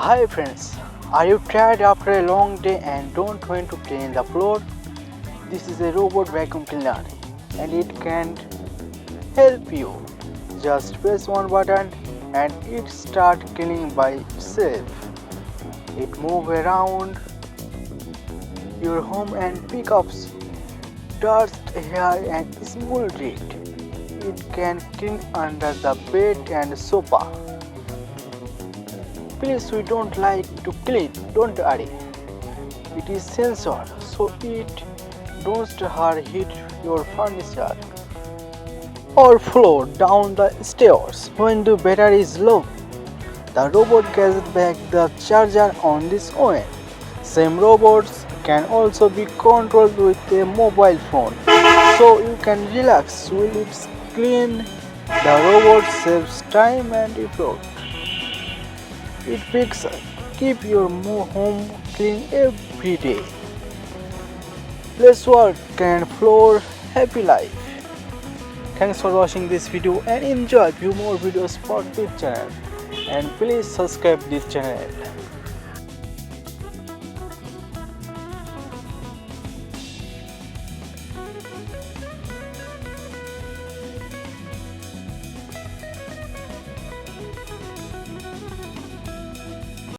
Hi friends, are you tired after a long day and don't want to clean the floor? This is a robot vacuum cleaner and it can help you. Just press one button and it start cleaning by itself. It move around your home and pick up dust, hair and smooth it. It can clean under the bed and sofa. Please, we don't like to clean, don't worry. It is sensor, so it don't hit your furniture or floor down the stairs. When the battery is low, the robot gets back the charger on this own. Same robots can also be controlled with a mobile phone, so you can relax while it's clean. The robot saves time and effort. It picks keep your home clean every day. Less work and floor, happy life. Thanks for watching this video and enjoy few more videos for this channel. And please subscribe this channel.